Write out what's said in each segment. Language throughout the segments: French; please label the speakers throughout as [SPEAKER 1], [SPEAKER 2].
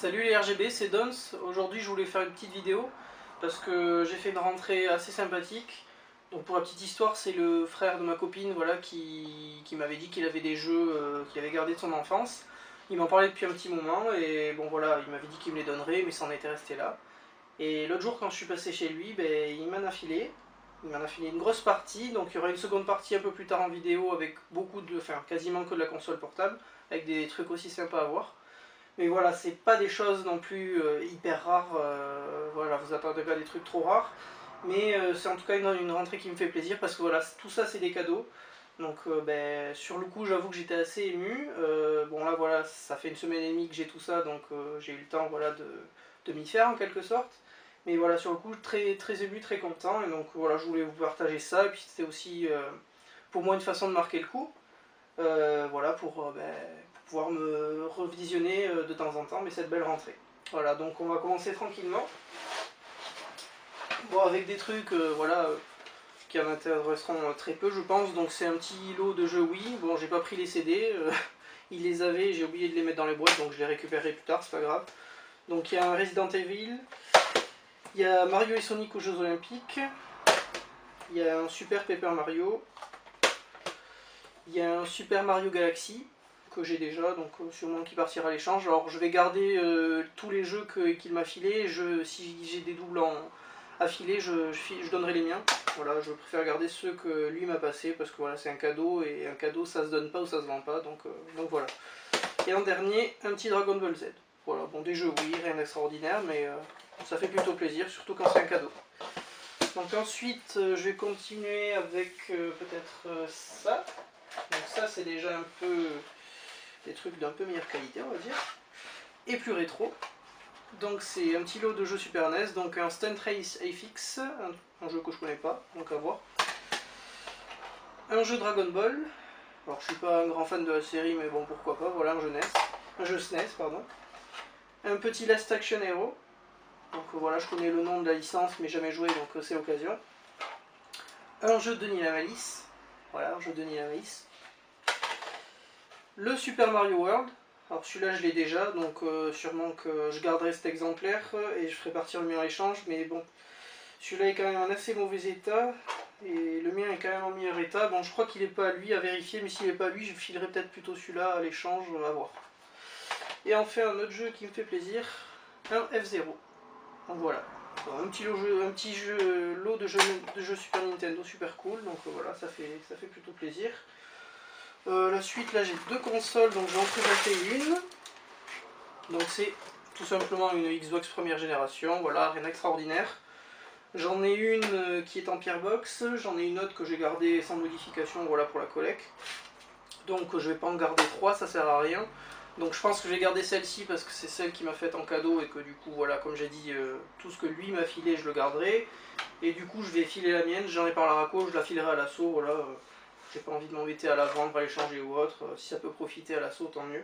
[SPEAKER 1] Salut les RGB, c'est Dons. Aujourd'hui je voulais faire une petite vidéo parce que j'ai fait une rentrée assez sympathique. Donc pour la petite histoire, c'est le frère de ma copine voilà, qui m'avait dit qu'il avait des jeux qu'il avait gardés de son enfance. Il m'en parlait depuis un petit moment et bon voilà, il m'avait dit qu'il me les donnerait mais ça en était resté là. Et l'autre jour quand je suis passé chez lui, il m'en a filé. Il m'en a filé une grosse partie, donc il y aura une seconde partie un peu plus tard en vidéo avec quasiment que de la console portable, avec des trucs aussi sympas à voir. Mais voilà, c'est pas des choses non plus hyper rares, voilà, vous attendez pas des trucs trop rares. Mais c'est en tout cas une rentrée qui me fait plaisir parce que voilà, tout ça c'est des cadeaux. Donc sur le coup j'avoue que j'étais assez ému. Bon là voilà, ça fait une semaine et demie que j'ai tout ça, donc j'ai eu le temps voilà, de m'y faire en quelque sorte. Mais voilà, sur le coup très, très ému, très content. Et donc voilà, je voulais vous partager ça. Et puis c'était aussi pour moi une façon de marquer le coup. Voilà, pour pouvoir me revisionner de temps en temps, mais cette belle rentrée. Voilà, donc on va commencer tranquillement. Bon, avec des trucs, voilà, qui en intéresseront très peu, je pense. Donc c'est un petit lot de jeux Wii. Bon, j'ai pas pris les CD, ils les avaient, j'ai oublié de les mettre dans les boîtes, donc je les récupérerai plus tard, c'est pas grave. Donc il y a un Resident Evil, il y a Mario et Sonic aux Jeux Olympiques, il y a un Super Paper Mario, il y a un Super Mario Galaxy que j'ai déjà, donc sûrement qui partira à l'échange. Alors je vais garder tous les jeux qu'il m'a filés. Si j'ai des doubles à filer, je donnerai les miens. Voilà, je préfère garder ceux que lui m'a passé parce que voilà, c'est un cadeau et un cadeau ça se donne pas ou ça se vend pas, donc voilà. Et en dernier, un petit Dragon Ball Z. Voilà, bon des jeux oui, rien d'extraordinaire, mais ça fait plutôt plaisir, surtout quand c'est un cadeau. Donc ensuite, je vais continuer avec peut-être ça. Donc ça c'est déjà un peu des trucs d'un peu meilleure qualité on va dire. Et plus rétro. Donc c'est un petit lot de jeux Super NES, donc un Stunt Race FX, un jeu que je connais pas, donc à voir. Un jeu Dragon Ball. Alors je suis pas un grand fan de la série mais bon pourquoi pas, voilà un jeu SNES, pardon. Un petit Last Action Hero. Donc voilà, je connais le nom de la licence mais jamais joué donc c'est l'occasion. Un jeu de Denis Lavalisse. Voilà, un jeu de Denis Lavalisse. Le Super Mario World, alors celui-là je l'ai déjà, donc sûrement que je garderai cet exemplaire et je ferai partir le mien à l'échange, mais bon, celui-là est quand même en assez mauvais état, et le mien est quand même en meilleur état. Bon, je crois qu'il n'est pas à lui, à vérifier, mais s'il n'est pas à lui, je filerai peut-être plutôt celui-là à l'échange, à voir. Et enfin, un autre jeu qui me fait plaisir, un F0. Donc voilà, un petit lot de jeux Super Nintendo super cool, donc voilà, ça fait plutôt plaisir. La suite, là j'ai deux consoles, donc je vais en présenter une. Donc c'est tout simplement une Xbox première génération, voilà, rien d'extraordinaire. J'en ai une qui est en pierre box, j'en ai une autre que j'ai gardée sans modification, voilà, pour la collecte. Donc je vais pas en garder trois, ça sert à rien. Donc je pense que je vais garder celle-ci parce que c'est celle qui m'a faite en cadeau et que du coup, voilà, comme j'ai dit, tout ce que lui m'a filé, je le garderai. Et du coup, je vais filer la mienne, j'en ai par la raco, je la filerai à l'assaut, voilà. J'ai pas envie de m'embêter à la vendre, à l'échanger ou autre. Si ça peut profiter à l'assaut, tant mieux.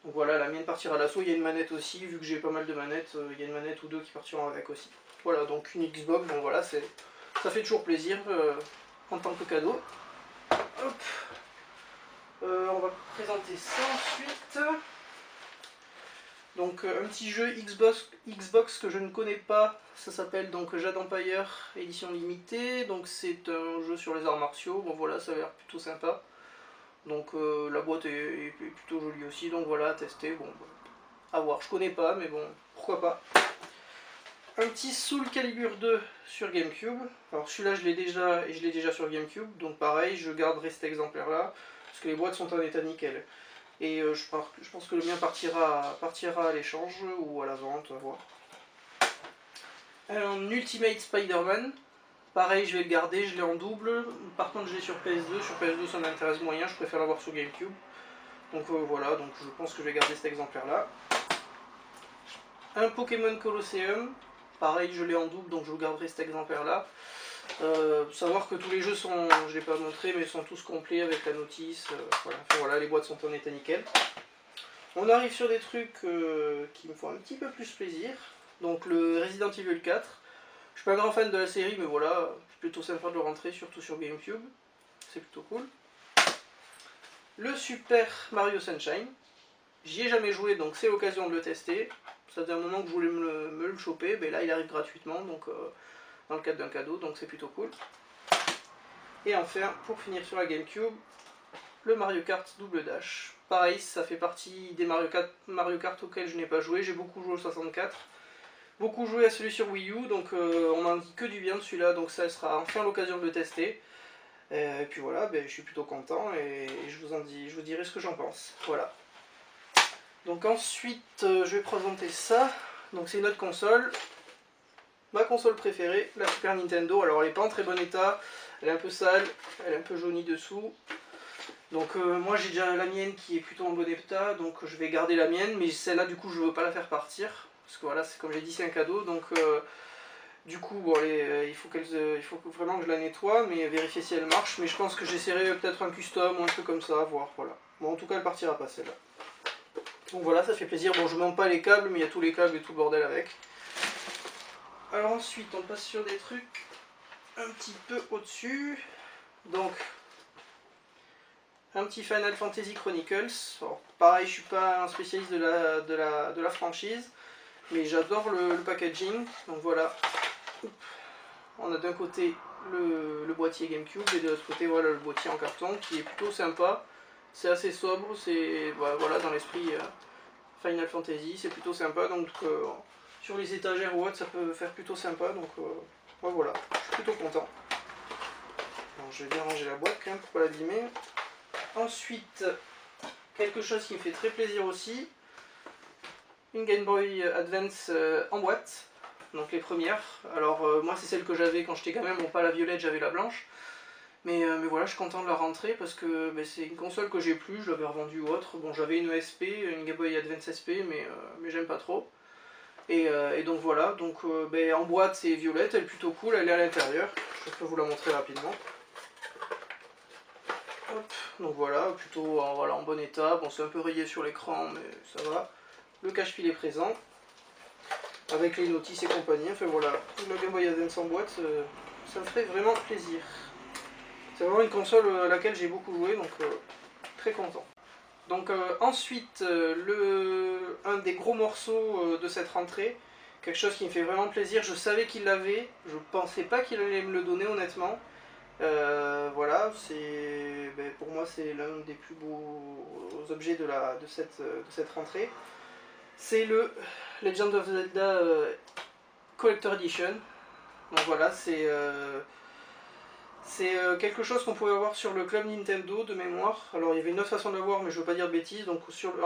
[SPEAKER 1] Donc voilà, la mienne partira à l'assaut. Il y a une manette aussi, vu que j'ai pas mal de manettes, il y a une manette ou deux qui partiront avec aussi. Voilà, donc une Xbox, bon voilà, ça fait toujours plaisir en tant que cadeau. Hop. On va présenter ça ensuite. Donc un petit jeu Xbox que je ne connais pas, ça s'appelle donc Jade Empire édition limitée, donc c'est un jeu sur les arts martiaux, bon voilà, ça a l'air plutôt sympa. Donc la boîte est plutôt jolie aussi, donc voilà, à tester, bon, à voir, je connais pas, mais bon, pourquoi pas. Un petit Soul Calibur 2 sur GameCube, alors celui-là je l'ai déjà, et je l'ai déjà sur GameCube, donc pareil, je garderai cet exemplaire là, parce que les boîtes sont en état nickel. Et je pense que le mien partira à l'échange ou à la vente, à voir. Un Ultimate Spider-Man, pareil je vais le garder, je l'ai en double, par contre je l'ai sur PS2, sur PS2 ça m'intéresse moyen, je préfère l'avoir sur GameCube. Donc voilà, donc je pense que je vais garder cet exemplaire là. Un Pokémon Colosseum, pareil je l'ai en double donc je garderai cet exemplaire là. Savoir que tous les jeux sont, je ne l'ai pas montré, mais sont tous complets avec la notice, voilà. Enfin, voilà, les boîtes sont en état nickel. On arrive sur des trucs qui me font un petit peu plus plaisir. Donc le Resident Evil 4. Je suis pas un grand fan de la série, mais voilà, c'est plutôt sympa de le rentrer, surtout sur GameCube. C'est plutôt cool. Le Super Mario Sunshine. J'y ai jamais joué, donc c'est l'occasion de le tester. ça faisait un moment que je voulais me le choper, mais là il arrive gratuitement, donc dans le cadre d'un cadeau, donc c'est plutôt cool. Et enfin, pour finir sur la GameCube, le Mario Kart Double Dash. Pareil, ça fait partie des Mario Kart auxquels je n'ai pas joué, j'ai beaucoup joué au 64. Beaucoup joué à celui sur Wii U, donc on m'en dit que du bien de celui-là, donc ça sera enfin l'occasion de le tester. Et puis voilà, ben, je suis plutôt content et je vous dirai ce que j'en pense. Voilà. Donc ensuite, je vais présenter ça. Donc c'est une autre console. Ma console préférée, la Super Nintendo. Alors elle n'est pas en très bon état, elle est un peu sale, elle est un peu jaunie dessous. Donc moi j'ai déjà la mienne qui est plutôt en bon état, donc je vais garder la mienne, mais celle-là du coup je ne veux pas la faire partir. Parce que voilà, comme j'ai dit, c'est un cadeau, donc du coup bon, il faut vraiment que je la nettoie, mais vérifier si elle marche. Mais je pense que j'essaierai peut-être un custom ou un truc comme ça, à voir, voilà. Bon, en tout cas, elle partira pas celle-là. Donc voilà, ça fait plaisir. Bon, je ne monte pas les câbles, mais il y a tous les câbles et tout le bordel avec. Alors ensuite, on passe sur des trucs un petit peu au-dessus. Donc, un petit Final Fantasy Chronicles. Alors, pareil, je suis pas un spécialiste de la franchise, mais j'adore le packaging. Donc voilà, on a d'un côté le boîtier GameCube et de l'autre côté voilà le boîtier en carton qui est plutôt sympa. C'est assez sobre, c'est voilà, dans l'esprit Final Fantasy, c'est plutôt sympa. Donc sur les étagères ou autre, ça peut faire plutôt sympa. Donc voilà, je suis plutôt content. Alors, je vais bien ranger la boîte quand même pour pas l'abîmer. Ensuite, quelque chose qui me fait très plaisir aussi, une Game Boy Advance en boîte, donc les premières. Alors moi c'est celle que j'avais quand j'étais gamin, bon pas la violette, j'avais la blanche. Mais voilà, je suis content de la rentrer parce que c'est une console que j'ai plus, je l'avais revendue ou autre. Bon, j'avais une SP, une Game Boy Advance SP, mais j'aime pas trop. Et donc voilà, donc en boîte c'est violette, elle est plutôt cool, elle est à l'intérieur. Je peux vous la montrer rapidement. Hop, donc voilà, plutôt voilà, en bon état. Bon, c'est un peu rayé sur l'écran, mais ça va. Le cache-fil est présent, avec les notices et compagnie. Enfin voilà, la Game Boy Advance en boîte, ça me ferait vraiment plaisir. C'est vraiment une console à laquelle j'ai beaucoup joué, donc très content. Donc ensuite, un des gros morceaux de cette rentrée, quelque chose qui me fait vraiment plaisir, je savais qu'il l'avait, je pensais pas qu'il allait me le donner honnêtement. Voilà, pour moi c'est l'un des plus beaux objets de cette rentrée. C'est le Legend of Zelda Collector Edition. Donc voilà, c'est quelque chose qu'on pouvait avoir sur le club Nintendo de mémoire. Alors il y avait une autre façon de l'avoir, mais je veux pas dire de bêtises. Donc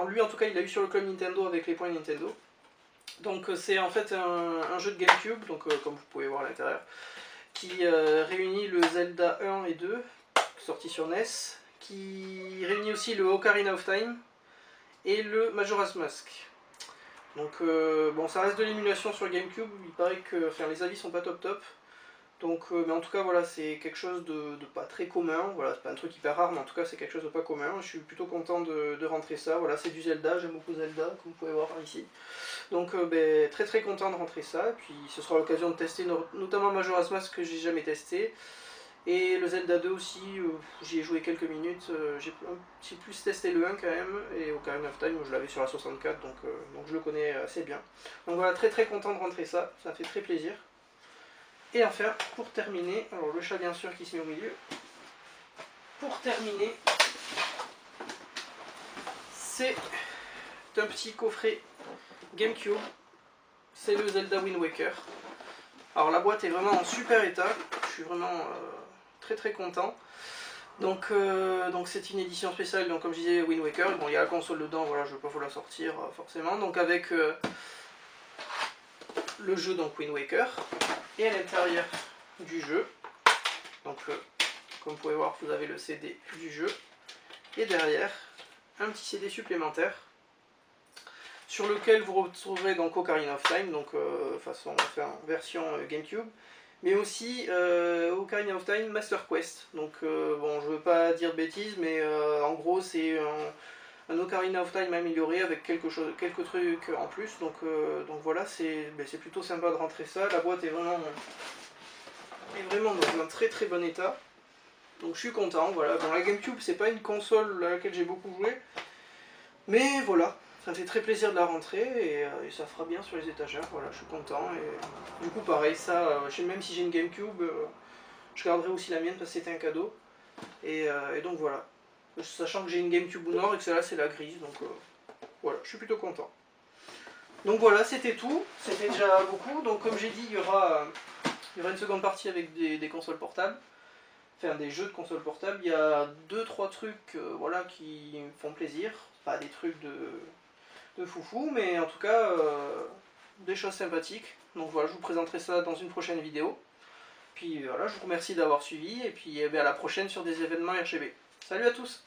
[SPEAKER 1] lui en tout cas il l'a eu sur le club Nintendo avec les points Nintendo. Donc c'est en fait un jeu de GameCube, donc comme vous pouvez voir à l'intérieur, qui réunit le Zelda 1 et 2, sorti sur NES, qui réunit aussi le Ocarina of Time et le Majora's Mask. Donc bon, ça reste de l'émulation sur GameCube, il paraît que les avis sont pas top. Donc, mais en tout cas, voilà, c'est quelque chose de pas très commun. Voilà, c'est pas un truc hyper rare, mais en tout cas, c'est quelque chose de pas commun. Je suis plutôt content de rentrer ça. Voilà, c'est du Zelda, j'aime beaucoup Zelda, comme vous pouvez voir ici. Donc, très content de rentrer ça. Et puis, ce sera l'occasion de tester notamment Majora's Mask que j'ai jamais testé. Et le Zelda 2 aussi, j'y ai joué quelques minutes. J'ai plus testé le 1 quand même. Et Ocarina of Time, je l'avais sur la 64, donc je le connais assez bien. Donc voilà, très content de rentrer ça. Ça fait très plaisir. Et enfin, pour terminer, alors le chat bien sûr qui se met au milieu, pour terminer, c'est un petit coffret GameCube, c'est le Zelda Wind Waker. Alors la boîte est vraiment en super état, je suis vraiment très content. Donc c'est une édition spéciale, donc comme je disais Wind Waker, bon il y a la console dedans, voilà, je ne vais pas vous la sortir forcément, donc avec le jeu donc Wind Waker. Et à l'intérieur du jeu, donc comme vous pouvez voir, vous avez le CD du jeu, et derrière, un petit CD supplémentaire, sur lequel vous retrouverez donc Ocarina of Time, donc version GameCube, mais aussi Ocarina of Time Master Quest. Donc bon, je veux pas dire de bêtises, mais en gros c'est un Ocarina of Time amélioré avec quelques trucs en plus, donc voilà, c'est plutôt sympa de rentrer ça. La boîte est vraiment dans un très bon état, donc je suis content. Voilà, bon, la GameCube c'est pas une console à laquelle j'ai beaucoup joué, mais voilà, Ça fait très plaisir de la rentrer et ça fera bien sur les étagères, voilà, je suis content. Et du coup pareil, ça, même si j'ai une Gamecube, je garderai aussi la mienne parce que c'était un cadeau. Et donc voilà, sachant que j'ai une Gamecube noire et que celle-là c'est la grise, donc voilà, je suis plutôt content. Donc voilà, c'était tout, c'était déjà beaucoup. Donc comme j'ai dit, il y aura une seconde partie avec des consoles portables. Enfin des jeux de consoles portables. Il y a 2-3 trucs voilà, qui me font plaisir. Pas des trucs de foufou, mais en tout cas des choses sympathiques. Donc voilà, je vous présenterai ça dans une prochaine vidéo. Puis voilà, je vous remercie d'avoir suivi et puis à la prochaine sur des événements RGB. Salut à tous!